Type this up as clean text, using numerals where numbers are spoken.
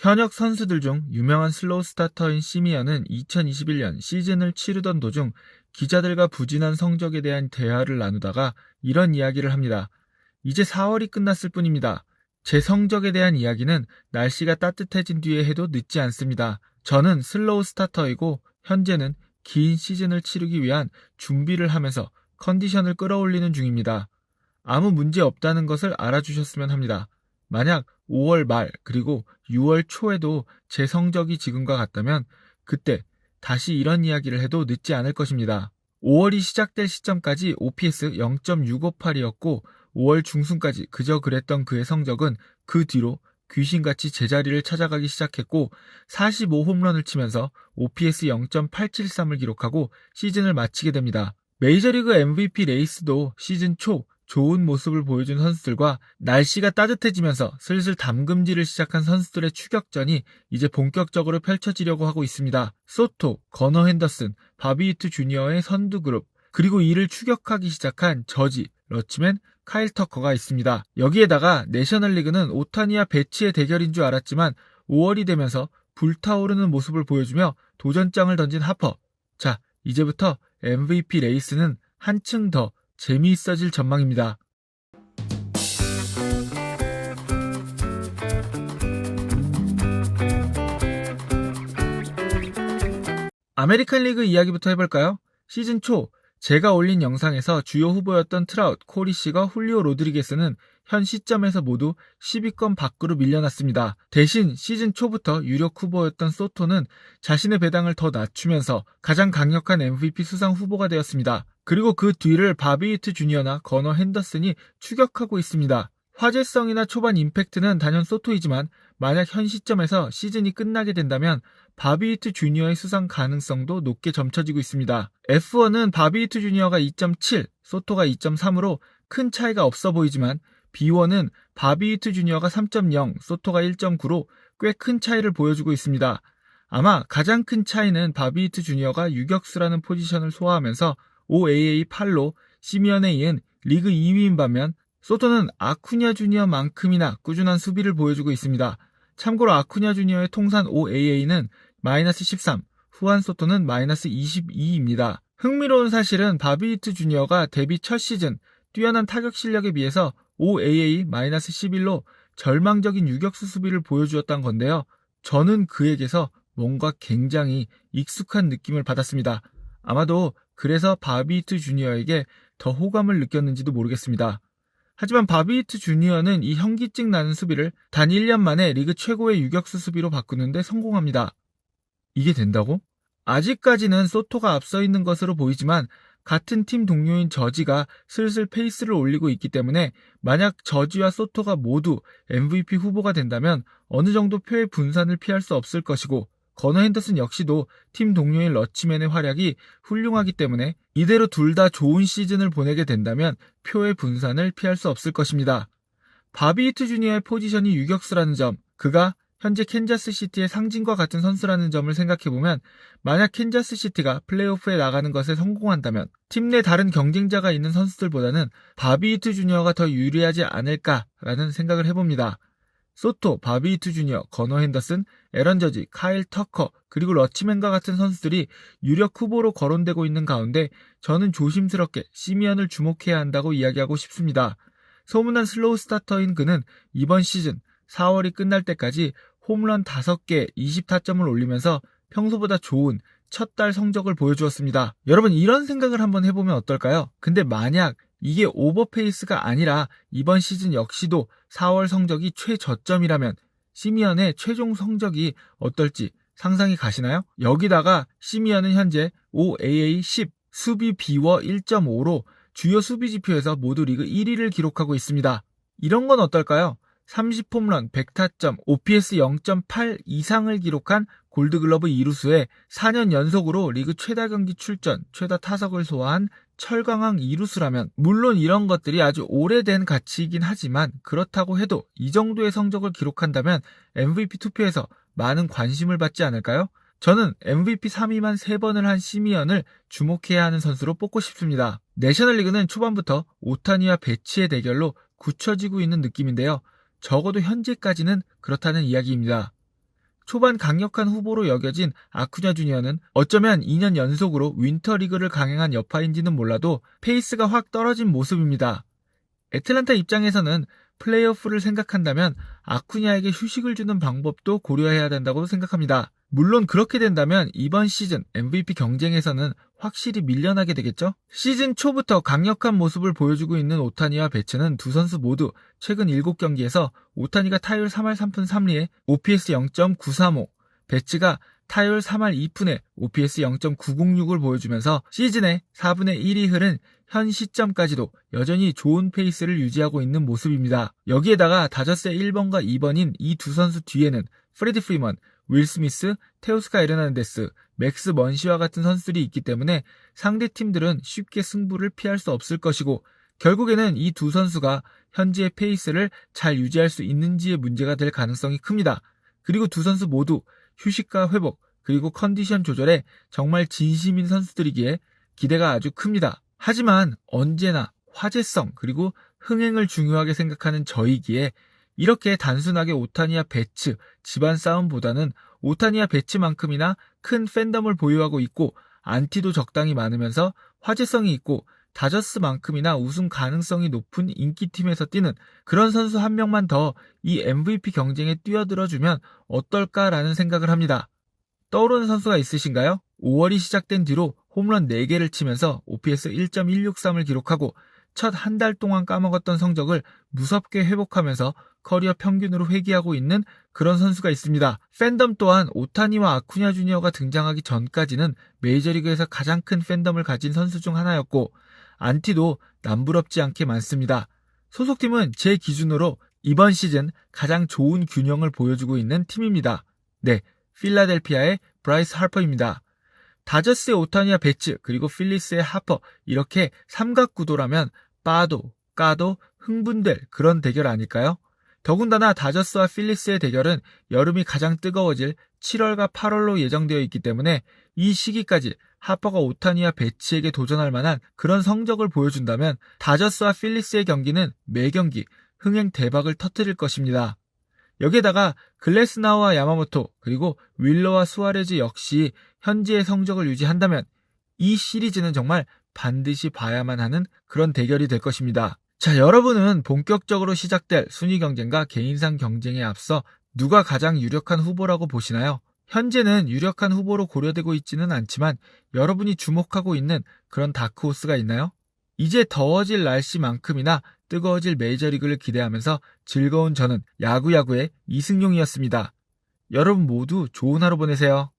현역 선수들 중 유명한 슬로우 스타터인 시미언은 2021년 시즌을 치르던 도중 기자들과 부진한 성적에 대한 대화를 나누다가 이런 이야기를 합니다. 이제 4월이 끝났을 뿐입니다. 제 성적에 대한 이야기는 날씨가 따뜻해진 뒤에 해도 늦지 않습니다. 저는 슬로우 스타터이고 현재는 긴 시즌을 치르기 위한 준비를 하면서 컨디션을 끌어올리는 중입니다. 아무 문제 없다는 것을 알아주셨으면 합니다. 만약 5월 말 그리고 6월 초에도 제 성적이 지금과 같다면 그때 다시 이런 이야기를 해도 늦지 않을 것입니다. 5월이 시작될 시점까지 OPS 0.658이었고 5월 중순까지 그저 그랬던 그의 성적은 그 뒤로 귀신같이 제자리를 찾아가기 시작했고 45홈런을 치면서 OPS 0.873을 기록하고 시즌을 마치게 됩니다. 메이저리그 MVP 레이스도 시즌 초 좋은 모습을 보여준 선수들과 날씨가 따뜻해지면서 슬슬 담금질을 시작한 선수들의 추격전이 이제 본격적으로 펼쳐지려고 하고 있습니다. 소토, 거너 핸더슨, 바비 위트 주니어의 선두그룹, 그리고 이를 추격하기 시작한 저지, 러치맨, 카일 터커가 있습니다. 여기에다가 내셔널리그는 오타니와 배치의 대결인 줄 알았지만 5월이 되면서 불타오르는 모습을 보여주며 도전장을 던진 하퍼. 자, 이제부터 MVP 레이스는 한층 더 재미있어질 전망입니다. 아메리칸 리그 이야기부터 해볼까요? 시즌 초 제가 올린 영상에서 주요 후보였던 트라웃, 코리시가 훌리오 로드리게스는 현 시점에서 모두 10위권 밖으로 밀려났습니다. 대신 시즌 초부터 유력 후보였던 소토는 자신의 배당을 더 낮추면서 가장 강력한 MVP 수상 후보가 되었습니다. 그리고 그 뒤를 바비 위트 주니어나 거너 핸더슨이 추격하고 있습니다. 화제성이나 초반 임팩트는 단연 소토이지만 만약 현 시점에서 시즌이 끝나게 된다면 바비 위트 주니어의 수상 가능성도 높게 점쳐지고 있습니다. F1은 바비 위트 주니어가 2.7, 소토가 2.3으로 큰 차이가 없어 보이지만 B1은 바비 위트 주니어가 3.0, 소토가 1.9로 꽤 큰 차이를 보여주고 있습니다. 아마 가장 큰 차이는 바비 위트 주니어가 유격수라는 포지션을 소화하면서 OAA 8로 시미언에 이은 리그 2위인 반면 소토는 아쿠냐 주니어만큼이나 꾸준한 수비를 보여주고 있습니다. 참고로 아쿠냐 주니어의 통산 OAA는 마이너스 13, 후안 소토는 마이너스 22입니다. 흥미로운 사실은 바비 위트 주니어가 데뷔 첫 시즌 뛰어난 타격 실력에 비해서 OAA 마이너스 11로 절망적인 유격수 수비를 보여주었던 건데요. 저는 그에게서 뭔가 굉장히 익숙한 느낌을 받았습니다. 아마도 그래서 바비 위트 주니어에게 더 호감을 느꼈는지도 모르겠습니다. 하지만 바비 위트 주니어는 이 현기증 나는 수비를 단 1년 만에 리그 최고의 유격수 수비로 바꾸는데 성공합니다. 이게 된다고? 아직까지는 소토가 앞서 있는 것으로 보이지만 같은 팀 동료인 저지가 슬슬 페이스를 올리고 있기 때문에 만약 저지와 소토가 모두 MVP 후보가 된다면 어느 정도 표의 분산을 피할 수 없을 것이고 거너 핸더슨 역시도 팀 동료인 러치맨의 활약이 훌륭하기 때문에 이대로 둘 다 좋은 시즌을 보내게 된다면 표의 분산을 피할 수 없을 것입니다. 바비 위트 주니어의 포지션이 유격수라는 점, 그가 현재 캔자스시티의 상징과 같은 선수라는 점을 생각해보면 만약 캔자스시티가 플레이오프에 나가는 것에 성공한다면 팀 내 다른 경쟁자가 있는 선수들보다는 바비 위트 주니어가 더 유리하지 않을까라는 생각을 해봅니다. 소토, 바비 위트 주니어, 거너 핸더슨, 에런 저지, 카일 터커, 그리고 러치맨과 같은 선수들이 유력 후보로 거론되고 있는 가운데 저는 조심스럽게 시미언을 주목해야 한다고 이야기하고 싶습니다. 소문난 슬로우 스타터인 그는 이번 시즌 4월이 끝날 때까지 홈런 5개 20타점을 올리면서 평소보다 좋은 첫 달 성적을 보여주었습니다. 여러분 이런 생각을 한번 해보면 어떨까요? 근데 만약 이게 오버페이스가 아니라 이번 시즌 역시도 4월 성적이 최저점이라면 시미언의 최종 성적이 어떨지 상상이 가시나요? 여기다가 시미언은 현재 OAA 10, 수비 비워 1.5로 주요 수비 지표에서 모두 리그 1위를 기록하고 있습니다. 이런 건 어떨까요? 30홈런, 100타점, OPS 0.8 이상을 기록한 골드글러브 2루수에 4년 연속으로 리그 최다 경기 출전, 최다 타석을 소화한 철강왕 2루수라면 물론 이런 것들이 아주 오래된 가치이긴 하지만 그렇다고 해도 이 정도의 성적을 기록한다면 MVP 투표에서 많은 관심을 받지 않을까요? 저는 MVP 3위만 3번을 한 시미언을 주목해야 하는 선수로 뽑고 싶습니다. 내셔널리그는 초반부터 오타니와 배치의 대결로 굳혀지고 있는 느낌인데요. 적어도 현재까지는 그렇다는 이야기입니다. 초반 강력한 후보로 여겨진 아쿠냐 주니어는 어쩌면 2년 연속으로 윈터리그를 강행한 여파인지는 몰라도 페이스가 확 떨어진 모습입니다. 애틀란타 입장에서는 플레이오프를 생각한다면 아쿠냐에게 휴식을 주는 방법도 고려해야 된다고 생각합니다. 물론 그렇게 된다면 이번 시즌 MVP 경쟁에서는 확실히 밀려나게 되겠죠? 시즌 초부터 강력한 모습을 보여주고 있는 오타니와 배츠는 두 선수 모두 최근 7경기에서 오타니가 타율 3할 3푼 3리에 OPS 0.935, 배츠가 타율 3할 2푼에 OPS 0.906을 보여주면서 시즌의 4분의 1이 흐른 현 시점까지도 여전히 좋은 페이스를 유지하고 있는 모습입니다. 여기에다가 다저스의 1번과 2번인 이 두 선수 뒤에는 프레디 프리먼, 윌 스미스, 테오스카 에르난데스, 맥스 먼시와 같은 선수들이 있기 때문에 상대 팀들은 쉽게 승부를 피할 수 없을 것이고 결국에는 이 두 선수가 현재의 페이스를 잘 유지할 수 있는지의 문제가 될 가능성이 큽니다. 그리고 두 선수 모두 휴식과 회복 그리고 컨디션 조절에 정말 진심인 선수들이기에 기대가 아주 큽니다. 하지만 언제나 화제성 그리고 흥행을 중요하게 생각하는 저이기에 이렇게 단순하게 오타니와 배츠, 집안 싸움보다는 오타니와 배츠만큼이나 큰 팬덤을 보유하고 있고 안티도 적당히 많으면서 화제성이 있고 다저스만큼이나 우승 가능성이 높은 인기팀에서 뛰는 그런 선수 한 명만 더 이 MVP 경쟁에 뛰어들어주면 어떨까라는 생각을 합니다. 떠오르는 선수가 있으신가요? 5월이 시작된 뒤로 홈런 4개를 치면서 OPS 1.163을 기록하고 첫 한 달 동안 까먹었던 성적을 무섭게 회복하면서 커리어 평균으로 회귀하고 있는 그런 선수가 있습니다. 팬덤 또한 오타니와 아쿠냐 주니어가 등장하기 전까지는 메이저리그에서 가장 큰 팬덤을 가진 선수 중 하나였고 안티도 남부럽지 않게 많습니다. 소속팀은 제 기준으로 이번 시즌 가장 좋은 균형을 보여주고 있는 팀입니다. 네, 필라델피아의 브라이스 하퍼입니다. 다저스의 오타니와 배츠 그리고 필리스의 하퍼 이렇게 삼각구도라면 빠도 까도 흥분될 그런 대결 아닐까요? 더군다나 다저스와 필리스의 대결은 여름이 가장 뜨거워질 7월과 8월로 예정되어 있기 때문에 이 시기까지 하퍼가 오타니와 배츠에게 도전할 만한 그런 성적을 보여준다면 다저스와 필리스의 경기는 매 경기 흥행 대박을 터뜨릴 것입니다. 여기에다가 글래스나우와 야마모토 그리고 윌러와 수아레즈 역시 현재의 성적을 유지한다면 이 시리즈는 정말 반드시 봐야만 하는 그런 대결이 될 것입니다. 자, 여러분은 본격적으로 시작될 순위 경쟁과 개인상 경쟁에 앞서 누가 가장 유력한 후보라고 보시나요? 현재는 유력한 후보로 고려되고 있지는 않지만 여러분이 주목하고 있는 그런 다크호스가 있나요? 이제 더워질 날씨만큼이나 뜨거워질 메이저리그를 기대하면서 즐거운 저는 야구야구의 이승용이었습니다. 여러분 모두 좋은 하루 보내세요.